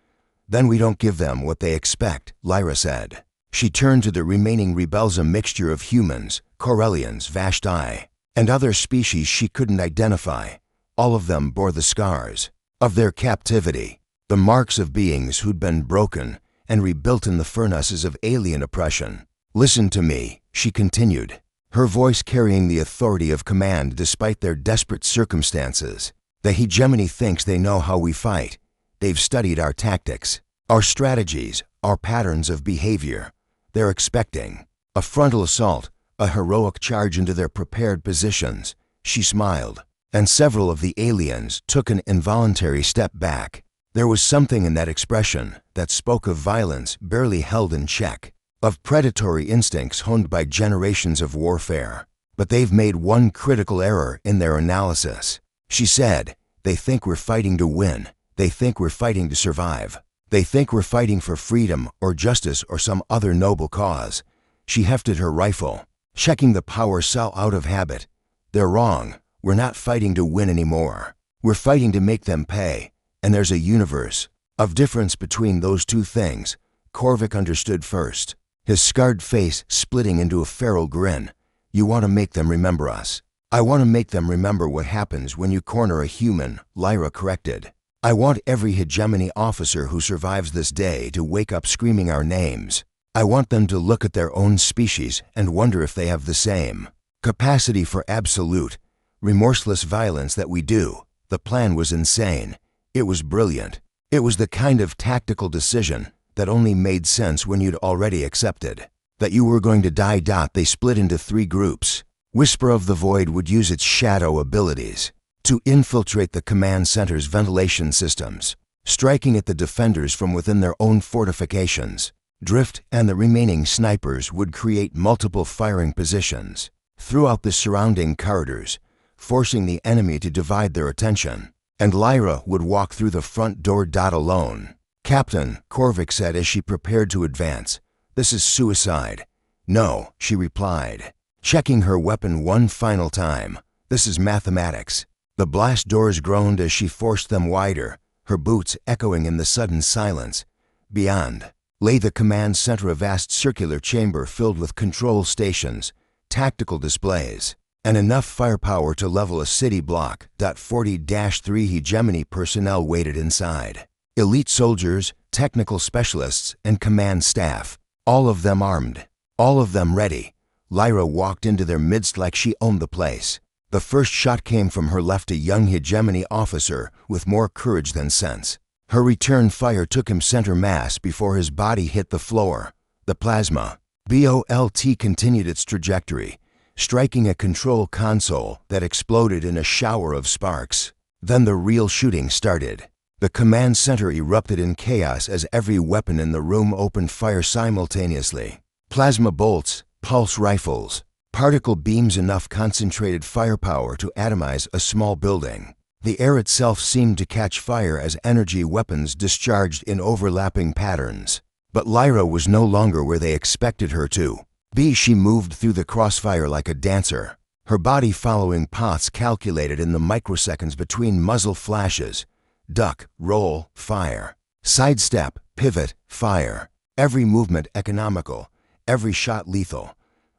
Then we don't give them what they expect, Lyra said. She turned to the remaining rebels, a mixture of humans, Corellians, Vashti, and other species she couldn't identify. All of them bore the scars of their captivity, the marks of beings who'd been broken and rebuilt in the furnaces of alien oppression. "Listen to me," she continued, her voice carrying the authority of command despite their desperate circumstances. "The hegemony thinks they know how we fight. They've studied our tactics, our strategies, our patterns of behavior. They're expecting a frontal assault, a heroic charge into their prepared positions." She smiled, and several of the aliens took an involuntary step back. There was something in that expression that spoke of violence barely held in check, of predatory instincts honed by generations of warfare. "But they've made one critical error in their analysis," she said. "They think we're fighting to win. They think we're fighting to survive. They think we're fighting for freedom or justice or some other noble cause." She hefted her rifle, checking the power cell out of habit. "They're wrong. We're not fighting to win anymore. We're fighting to make them pay. And there's a universe of difference between those two things." Korvac understood first, his scarred face splitting into a feral grin. "You want to make them remember us." "I want to make them remember what happens when you corner a human," Lyra corrected. "I want every hegemony officer who survives this day to wake up screaming our names. I want them to look at their own species and wonder if they have the same capacity for absolute, remorseless violence that we do." The plan was insane. It was brilliant. It was the kind of tactical decision that only made sense when you'd already accepted that you were going to die. They split into 3 groups. Whisper of the Void would use its shadow abilities to infiltrate the command center's ventilation systems, striking at the defenders from within their own fortifications. Drift and the remaining snipers would create multiple firing positions throughout the surrounding corridors, forcing the enemy to divide their attention. And Lyra would walk through the front door. Alone. "Captain," Korvac said as she prepared to advance, "this is suicide." "No," she replied, checking her weapon one final time. "This is mathematics." The blast doors groaned as she forced them wider, her boots echoing in the sudden silence. Beyond lay the command center, a vast circular chamber filled with control stations, tactical displays, and enough firepower to level a city block. 40-3 hegemony personnel waited inside. Elite soldiers, technical specialists, and command staff, all of them armed, all of them ready. Lyra walked into their midst like she owned the place. The first shot came from her left, a young hegemony officer with more courage than sense. Her return fire took him center mass before his body hit the floor. The plasma BOLT continued its trajectory, striking a control console that exploded in a shower of sparks. Then the real shooting started. The command center erupted in chaos as every weapon in the room opened fire simultaneously. Plasma bolts, pulse rifles, particle beams, enough concentrated firepower to atomize a small building. The air itself seemed to catch fire as energy weapons discharged in overlapping patterns. But Lyra was no longer where they expected her to be. She moved through the crossfire like a dancer, her body following paths calculated in the microseconds between muzzle flashes. Duck, roll, fire. Sidestep, pivot, fire. Every movement economical, every shot lethal.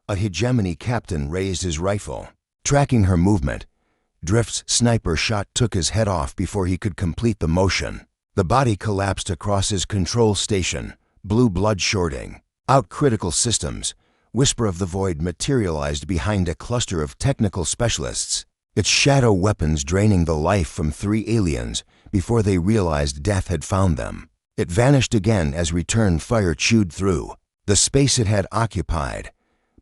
A hegemony captain raised his rifle, tracking her movement. Drift's sniper shot took his head off before he could complete the motion. The body collapsed across his control station, blue blood shorting out critical systems. Whisper of the Void materialized behind a cluster of technical specialists, its shadow weapons draining the life from 3 aliens before they realized death had found them. It vanished again as return fire chewed through the space it had occupied.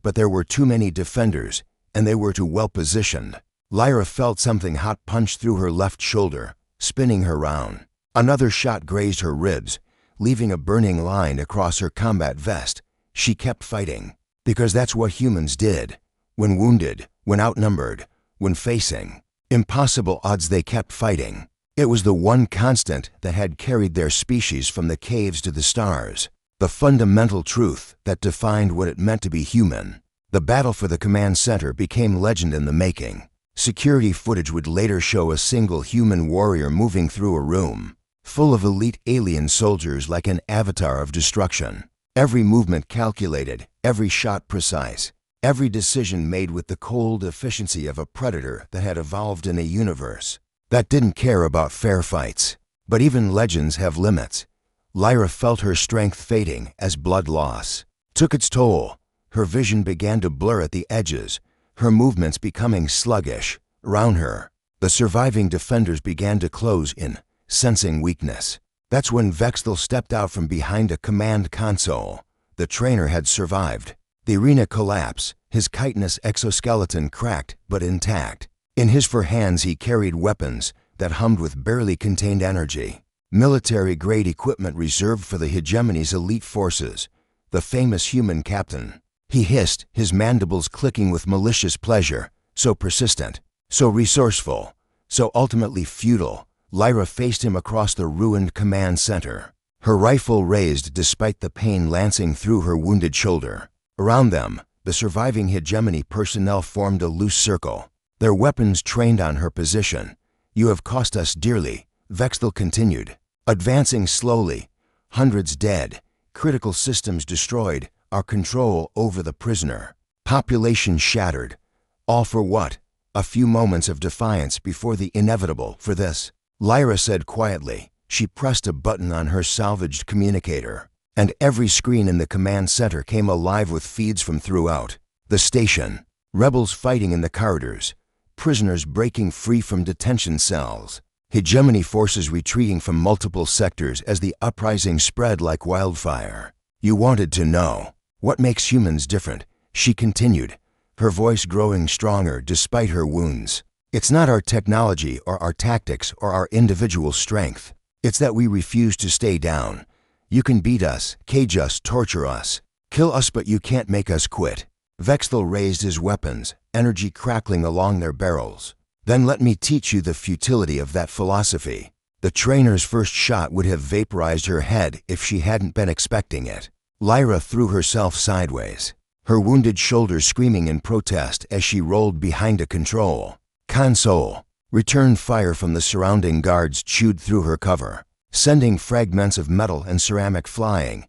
But there were too many defenders, and they were too well positioned. Lyra felt something hot punch through her left shoulder, spinning her round. Another shot grazed her ribs, leaving a burning line across her combat vest. She kept fighting, because that's what humans did. When wounded, when outnumbered, when facing impossible odds, they kept fighting. It was the one constant that had carried their species from the caves to the stars, the fundamental truth that defined what it meant to be human. The battle for the command center became legend in the making. Security footage would later show a single human warrior moving through a room full of elite alien soldiers like an avatar of destruction. Every movement calculated, every shot precise, every decision made with the cold efficiency of a predator that had evolved in a universe that didn't care about fair fights. But even legends have limits. Lyra felt her strength fading as blood loss took its toll. Her vision began to blur at the edges, her movements becoming sluggish. Around her, the surviving defenders began to close in, sensing weakness. That's when Vextel stepped out from behind a command console. The trainer had survived the arena collapse, his chitinous exoskeleton cracked but intact. In his 4 hands he carried weapons that hummed with barely contained energy. Military-grade equipment reserved for the hegemony's elite forces. The famous human captain. He hissed, his mandibles clicking with malicious pleasure. So persistent, so resourceful, so ultimately futile. Lyra faced him across the ruined command center, her rifle raised despite the pain lancing through her wounded shoulder. Around them, the surviving hegemony personnel formed a loose circle, their weapons trained on her position. "You have cost us dearly," Vextel continued, advancing slowly. "Hundreds dead, critical systems destroyed, our control over the prisoner. Population shattered. All for what? A few moments of defiance before the inevitable. For this," Lyra said quietly. She pressed a button on her salvaged communicator, and every screen in the command center came alive with feeds from throughout the station. Rebels fighting in the corridors, prisoners breaking free from detention cells, hegemony forces retreating from multiple sectors as the uprising spread like wildfire. "You wanted to know what makes humans different," she continued, her voice growing stronger despite her wounds. "It's not our technology or our tactics or our individual strength. It's that we refuse to stay down. You can beat us, cage us, torture us, kill us, but you can't make us quit." Vextel raised his weapons, energy crackling along their barrels. "Then let me teach you the futility of that philosophy." The trainer's first shot would have vaporized her head if she hadn't been expecting it. Lyra threw herself sideways, her wounded shoulders screaming in protest as she rolled behind a control console. Return fire from the surrounding guards chewed through her cover, sending fragments of metal and ceramic flying.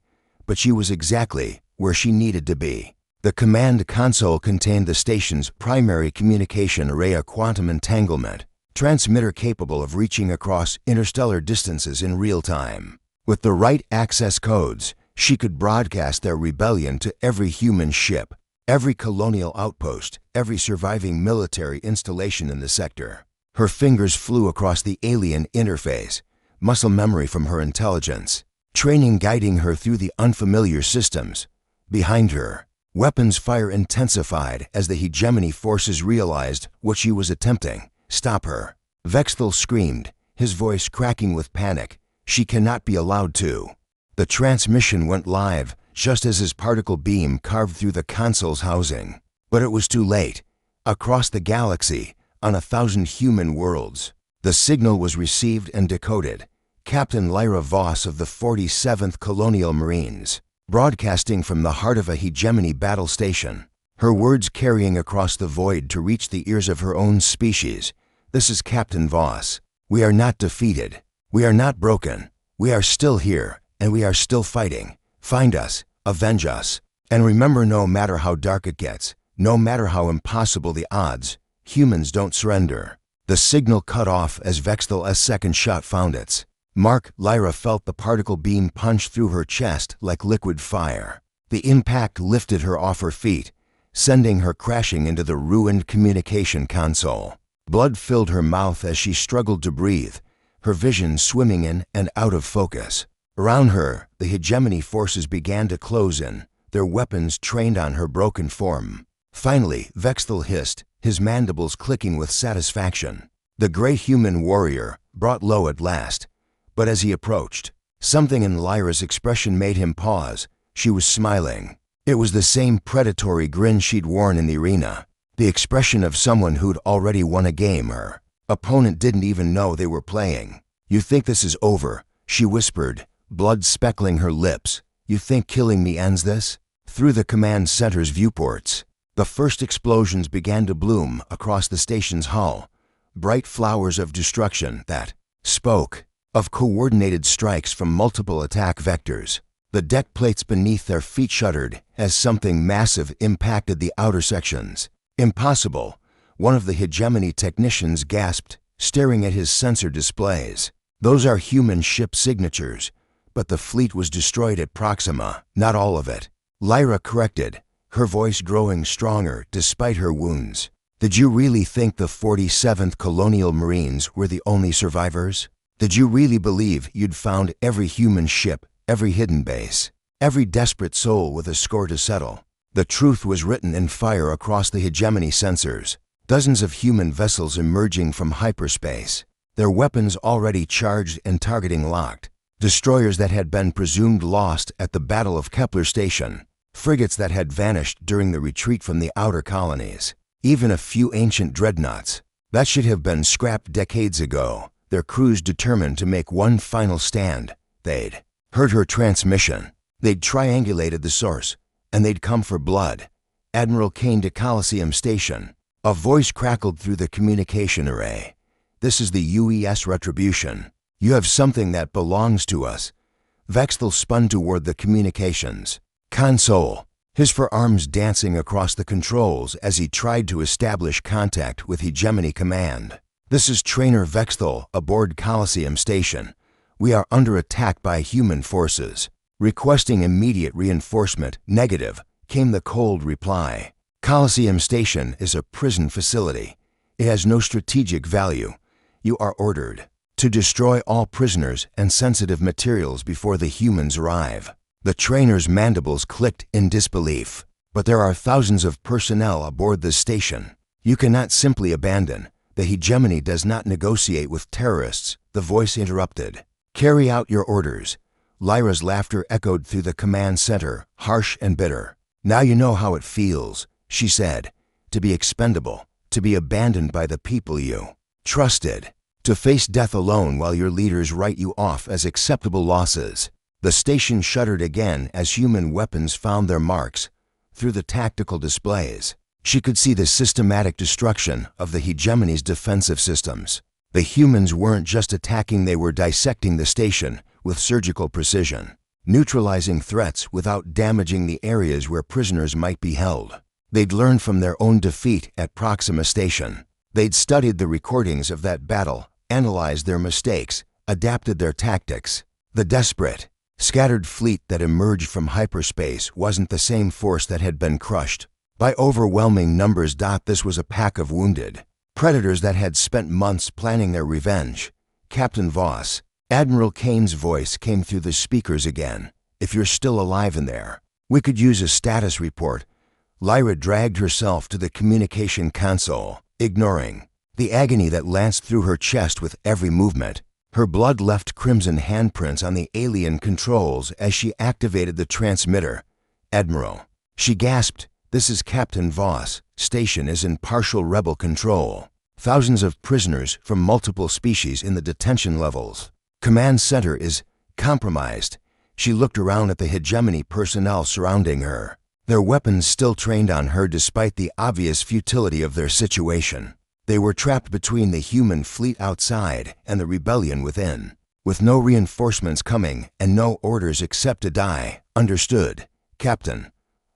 But she was exactly where she needed to be. The command console contained the station's primary communication array, a quantum entanglement transmitter capable of reaching across interstellar distances in real time. With the right access codes, she could broadcast their rebellion to every human ship, every colonial outpost, every surviving military installation in the sector. Her fingers flew across the alien interface, muscle memory from her intelligence, training guiding her through the unfamiliar systems. Behind her, weapons fire intensified as the hegemony forces realized what she was attempting. Stop her. Vexthal screamed, his voice cracking with panic. She cannot be allowed to. The transmission went live just as his particle beam carved through the console's housing. But it was too late. Across the galaxy, on 1,000 human worlds, the signal was received and decoded. Captain Lyra Voss of the 47th Colonial Marines, broadcasting from the heart of a hegemony battle station, her words carrying across the void to reach the ears of her own species. This is Captain Voss. We are not defeated. We are not broken. We are still here, and we are still fighting. Find us, avenge us, and remember, no matter how dark it gets, no matter how impossible the odds, humans don't surrender. The signal cut off as Vexthal's second shot found its mark. Lyra felt the particle beam punch through her chest like liquid fire. The impact lifted her off her feet, sending her crashing into the ruined communication console. Blood filled her mouth as she struggled to breathe, her vision swimming in and out of focus. Around her, the hegemony forces began to close in, their weapons trained on her broken form. Finally, Vexthal hissed, his mandibles clicking with satisfaction. The great human warrior, brought low at last. But as he approached, something in Lyra's expression made him pause. She was smiling. It was the same predatory grin she'd worn in the arena, the expression of someone who'd already won a game her opponent didn't even know they were playing. "You think this is over?" she whispered, blood speckling her lips. "You think killing me ends this?" Through the command center's viewports, the first explosions began to bloom across the station's hull, bright flowers of destruction that spoke of coordinated strikes from multiple attack vectors. The deck plates beneath their feet shuddered as something massive impacted the outer sections. "Impossible," one of the hegemony technicians gasped, staring at his sensor displays. "Those are human ship signatures, but the fleet was destroyed at Proxima, not all of it." Lyra corrected, her voice growing stronger despite her wounds. "Did you really think the 47th Colonial Marines were the only survivors? Did you really believe you'd found every human ship, every hidden base, every desperate soul with a score to settle?" The truth was written in fire across the hegemony sensors. Dozens of human vessels emerging from hyperspace, their weapons already charged and targeting locked. Destroyers that had been presumed lost at the Battle of Kepler Station, frigates that had vanished during the retreat from the outer colonies, even a few ancient dreadnoughts that should have been scrapped decades ago, their crews determined to make one final stand. They'd heard her transmission. They'd triangulated the source, and they'd come for blood. "Admiral Kane to Coliseum Station." A voice crackled through the communication array. "This is the UES Retribution. You have something that belongs to us." Vexthal spun toward the communications console, his forearms dancing across the controls as he tried to establish contact with Hegemony Command. "This is Trainer Vexthal aboard Coliseum Station. We are under attack by human forces. Requesting immediate reinforcement." "Negative," came the cold reply. "Coliseum Station is a prison facility. It has no strategic value. You are ordered to destroy all prisoners and sensitive materials before the humans arrive." The trainer's mandibles clicked in disbelief. "But there are thousands of personnel aboard this station. You cannot simply abandon. The hegemony does not negotiate with terrorists." The voice interrupted. "Carry out your orders." Lyra's laughter echoed through the command center, harsh and bitter. "Now you know how it feels," she said, "to be expendable, to be abandoned by the people you trusted, to face death alone while your leaders write you off as acceptable losses." The station shuddered again as human weapons found their marks through the tactical displays. She could see the systematic destruction of the hegemony's defensive systems. The humans weren't just attacking, they were dissecting the station with surgical precision, neutralizing threats without damaging the areas where prisoners might be held. They'd learned from their own defeat at Proxima Station. They'd studied the recordings of that battle, analyzed their mistakes, adapted their tactics. The desperate, scattered fleet that emerged from hyperspace wasn't the same force that had been crushed. By overwhelming numbers. This was a pack of wounded predators that had spent months planning their revenge. Captain Voss, Admiral Kane's voice came through the speakers again. If you're still alive in there, we could use a status report. Lyra dragged herself to the communication console, ignoring the agony that lanced through her chest with every movement. Her blood left crimson handprints on the alien controls as she activated the transmitter. Admiral, she gasped, this is Captain Voss. Station is in partial rebel control. Thousands of prisoners from multiple species in the detention levels. Command center is compromised. She looked around at the hegemony personnel surrounding her, their weapons still trained on her despite the obvious futility of their situation. They were trapped between the human fleet outside and the rebellion within, with no reinforcements coming and no orders except to die. Understood, Captain.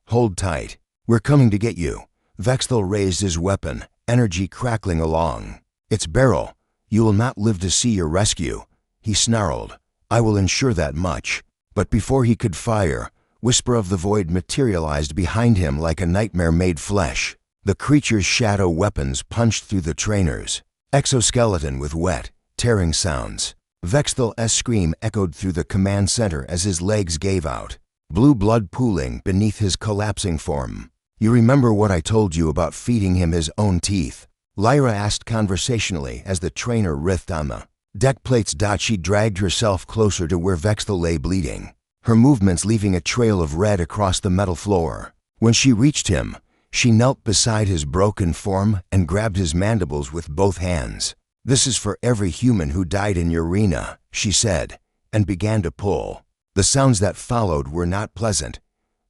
Hold tight. We're coming to get you. Vexthal raised his weapon, energy crackling along its barrel. You will not live to see your rescue, he snarled. I will ensure that much. But before he could fire, Whisper of the Void materialized behind him like a nightmare made flesh. The creature's shadow weapons punched through the trainers, exoskeleton with wet, tearing sounds. Vexthal's scream echoed through the command center as his legs gave out, blue blood pooling beneath his collapsing form. You remember what I told you about feeding him his own teeth? Lyra asked conversationally as the trainer writhed on the deck plates. She dragged herself closer to where Vexthal lay bleeding, her movements leaving a trail of red across the metal floor. When she reached him, she knelt beside his broken form and grabbed his mandibles with both hands. This is for every human who died in your arena, she said, and began to pull. The sounds that followed were not pleasant.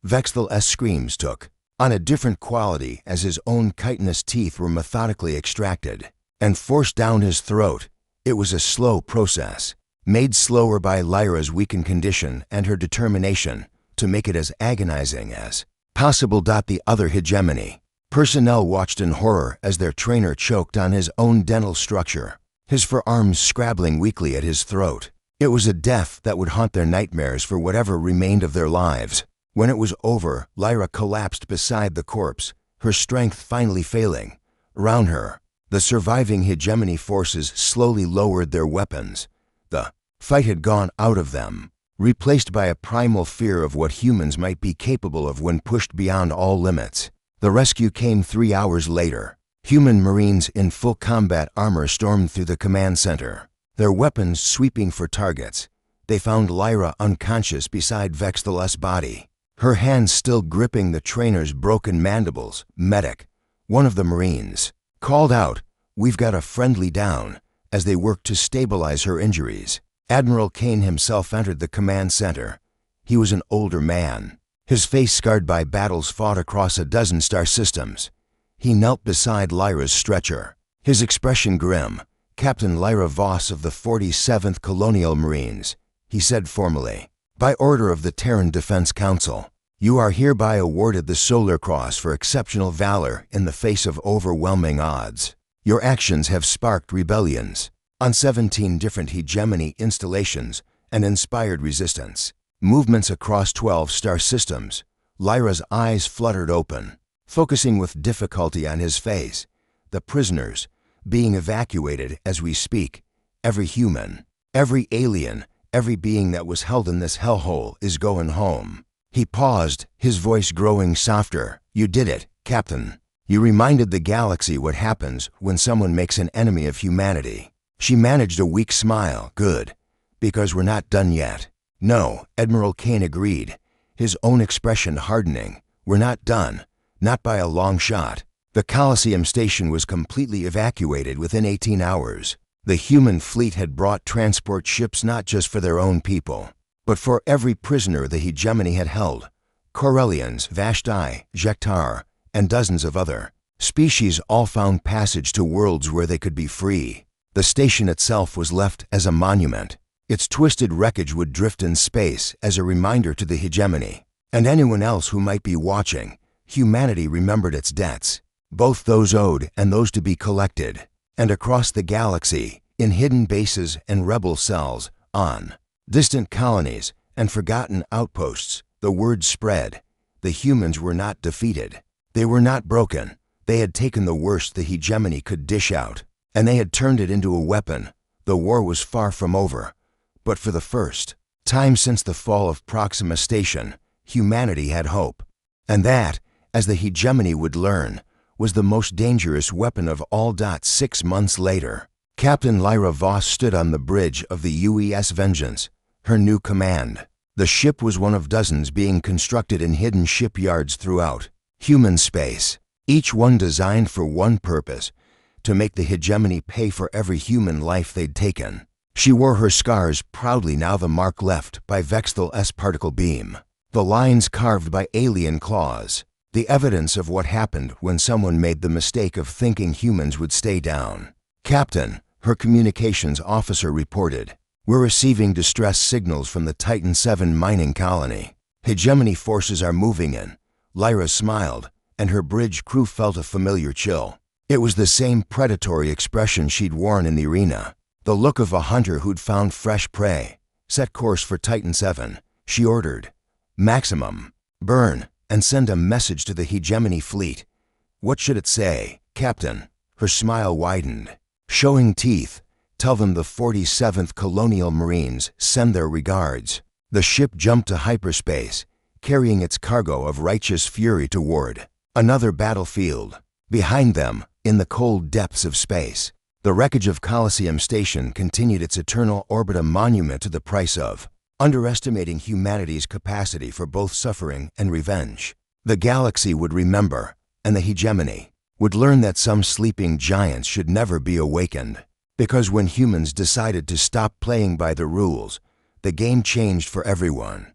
Vexthal's screams took on a different quality as his own chitinous teeth were methodically extracted and forced down his throat. It was a slow process, made slower by Lyra's weakened condition and her determination to make it as agonizing as possible. The other hegemony personnel watched in horror as their trainer choked on his own dental structure, his forearms scrabbling weakly at his throat. It was a death that would haunt their nightmares for whatever remained of their lives. When it was over, Lyra collapsed beside the corpse, her strength finally failing. Around her, the surviving hegemony forces slowly lowered their weapons. The fight had gone out of them, replaced by a primal fear of what humans might be capable of when pushed beyond all limits. The rescue came 3 hours later. Human Marines in full combat armor stormed through the command center, their weapons sweeping for targets. They found Lyra unconscious beside Vexthal's body, her hands still gripping the trainer's broken mandibles. Medic, one of the Marines, called out, "We've got a friendly down," as they worked to stabilize her injuries. Admiral Kane himself entered the command center. He was an older man, his face scarred by battles fought across a dozen star systems. He knelt beside Lyra's stretcher, his expression grim. "Captain Lyra Voss of the 47th Colonial Marines," he said formally. "By order of the Terran Defense Council, you are hereby awarded the Solar Cross for exceptional valor in the face of overwhelming odds. Your actions have sparked rebellions on 17 different hegemony installations and inspired resistance. Movements across 12 star systems." Lyra's eyes fluttered open, focusing with difficulty on his face. "The prisoners being evacuated as we speak. Every human, every alien, every being that was held in this hellhole is going home." He paused, his voice growing softer. "You did it, Captain. You reminded the galaxy what happens when someone makes an enemy of humanity." She managed a weak smile. "Good, because we're not done yet." "No," Admiral Kane agreed, his own expression hardening. "We're not done, not by a long shot." The Coliseum station was completely evacuated within 18 hours. The human fleet had brought transport ships not just for their own people, but for every prisoner the hegemony had held. Corellians, Vashti, Jektar, and dozens of other species all found passage to worlds where they could be free. The station itself was left as a monument. Its twisted wreckage would drift in space as a reminder to the hegemony and anyone else who might be watching. Humanity remembered its debts, both those owed and those to be collected. And across the galaxy, in hidden bases and rebel cells, on distant colonies and forgotten outposts, the word spread. The humans were not defeated. They were not broken. They had taken the worst the hegemony could dish out, and they had turned it into a weapon. The war was far from over, but for the first time since the fall of Proxima Station, humanity had hope. And that, as the hegemony would learn, was the most dangerous weapon of all. 6 months later, Captain Lyra Voss stood on the bridge of the UES Vengeance, her new command. The ship was one of dozens being constructed in hidden shipyards throughout human space, each one designed for one purpose: to make the hegemony pay for every human life they'd taken. She wore her scars proudly, now the mark left by Vexthal's particle beam, the lines carved by alien claws, the evidence of what happened when someone made the mistake of thinking humans would stay down. "Captain," her communications officer reported, "we're receiving distress signals from the Titan 7 mining colony. Hegemony forces are moving in." Lyra smiled, and her bridge crew felt a familiar chill. It was the same predatory expression she'd worn in the arena, the look of a hunter who'd found fresh prey. "Set course for Titan 7, she ordered. "Maximum. Burn, and send a message to the hegemony fleet." "What should it say, Captain?" Her smile widened. "Showing teeth. Tell them the 47th Colonial Marines send their regards." The ship jumped to hyperspace, carrying its cargo of righteous fury toward another battlefield. Behind them, in the cold depths of space, the wreckage of Coliseum Station continued its eternal orbit, a monument to the price of underestimating humanity's capacity for both suffering and revenge. The galaxy would remember, and the hegemony would learn that some sleeping giants should never be awakened. Because when humans decided to stop playing by the rules, the game changed for everyone.